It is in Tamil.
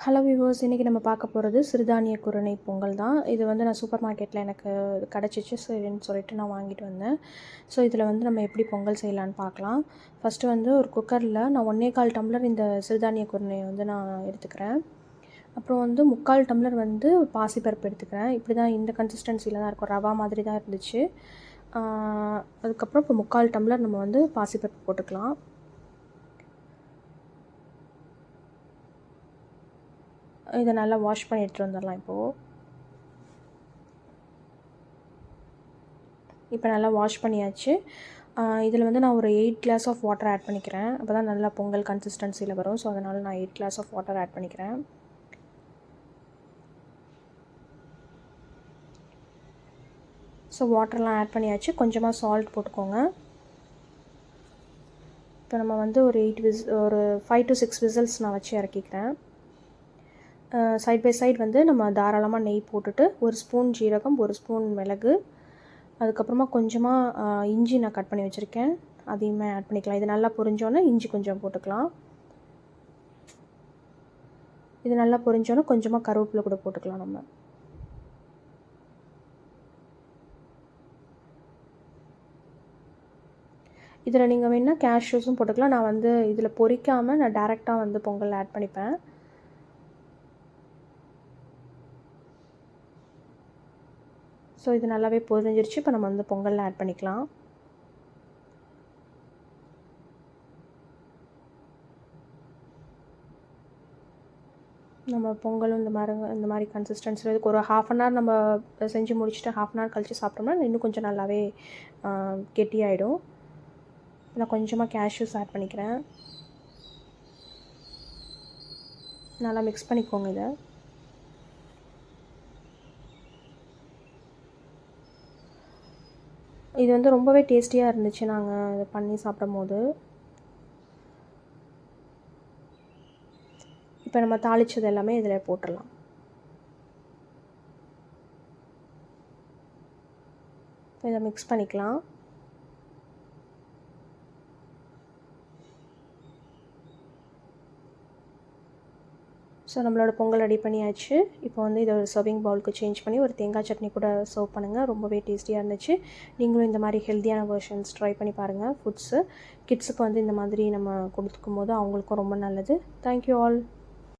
ஹலோ வியூவர்ஸ், இன்றைக்கி நம்ம பார்க்க போகிறது சிறுதானிய குருணை பொங்கல் தான். இது வந்து நான் சூப்பர் மார்க்கெட்டில் எனக்கு கிடச்சிச்சு, சரின்னு சொல்லிட்டு நான் வாங்கிட்டு வந்தேன். ஸோ இதில் வந்து நம்ம எப்படி பொங்கல் செய்யலான்னு பார்க்கலாம். ஃபஸ்ட்டு வந்து ஒரு குக்கரில் நான் 1/4 டம்ளர் இந்த சிறுதானிய குருணையை வந்து நான் எடுத்துக்கிறேன். அப்புறம் வந்து 3/4 டம்ளர் வந்து பாசிப்பருப்பு எடுத்துக்கிறேன். இப்படி தான் இந்த கன்சிஸ்டன்சியில் தான் இருக்கும், ரவா மாதிரி தான் இருந்துச்சு. அதுக்கப்புறம் இப்போ 3/4 டம்ளர் நம்ம வந்து பாசிப்பருப்பு போட்டுக்கலாம். இதை நல்லா வாஷ் பண்ணி எடுத்துகிட்டு வந்துடலாம். இப்போ நல்லா வாஷ் பண்ணியாச்சு. இதில் வந்து நான் ஒரு 8 கிளாஸ் ஆஃப் வாட்டர் ஆட் பண்ணிக்கிறேன். அப்போ தான் நல்லா பொங்கல் கன்சிஸ்டன்சியில் வரும். ஸோ அதனால் நான் 8 கிளாஸ் ஆஃப் வாட்டர் ஆட் பண்ணிக்கிறேன். ஸோ வாட்டர்லாம் ஆட் பண்ணியாச்சு. கொஞ்சமாக சால்ட் போட்டுக்கோங்க. இப்போ நம்ம வந்து ஒரு 5 to 6 விசில்ஸ் நான் வச்சு இறக்கிக்கிறேன். சைட் பை சைட் வந்து நம்ம தாராளமாக நெய் போட்டுட்டு 1 ஸ்பூன் ஜீரகம், 1 ஸ்பூன் மிளகு, அதுக்கப்புறமா கொஞ்சமாக இஞ்சி நான் கட் பண்ணி வச்சுருக்கேன், அதையுமே ஆட் பண்ணிக்கலாம். இது நல்லா பொரிஞ்சோன்னே இஞ்சி கொஞ்சம் போட்டுக்கலாம். இது நல்லா பொரிஞ்சோன்னே கொஞ்சமாக கருவேப்பிலை கூட போட்டுக்கலாம். நம்ம இதில் நீங்கள் வேணால் கேஷ்யூஸும் போட்டுக்கலாம். நான் வந்து இதில் பொரிக்காமல் நான் டேரெக்டாக வந்து பொங்கல் ஆட் பண்ணிப்பேன். ஸோ இது நல்லாவே பொரிஞ்சிருச்சு. இப்போ நம்ம வந்து பொங்கலில் ஆட் பண்ணிக்கலாம். நம்ம பொங்கலும் இந்த மாதிரி கன்சிஸ்டன்சியில் இதுக்கு ஒரு 1/2 அன் ஹவர் நம்ம செஞ்சு முடிச்சுட்டு 1/2 அன் ஹவர் கழித்து சாப்பிட்டோம்னா இன்னும் கொஞ்சம் நல்லாவே கெட்டியாயிடும். நான் கொஞ்சமாக கேஷ்யூஸ் ஆட் பண்ணிக்கிறேன். நல்லா மிக்ஸ் பண்ணிக்கோங்க. இது வந்து ரொம்பவே டேஸ்டியாக இருந்துச்சு நாங்கள் இதை பண்ணி சாப்பிடும் போது. இப்போ நம்ம தாளித்தது எல்லாமே இதில் போட்டுடலாம். இதை மிக்ஸ் பண்ணிக்கலாம். ஸோ நம்மளோட பொங்கல் ரெடி பண்ணியாச்சு. இப்போ வந்து இதை ஒரு சர்விங் பவுலுக்கு சேஞ்ச் பண்ணி ஒரு தேங்காய் சட்னி கூட சர்வ் பண்ணுங்கள். ரொம்பவே டேஸ்டியாக இருந்துச்சு. நீங்களும் இந்த மாதிரி ஹெல்த்தியான வெர்ஷன்ஸ் ட்ரை பண்ணி பாருங்கள். ஃபுட்ஸு கிட்ஸுக்கு வந்து இந்த மாதிரி நம்ம கொடுத்துக்கும் போது அவங்களுக்கும் ரொம்ப நல்லது. Thank you all.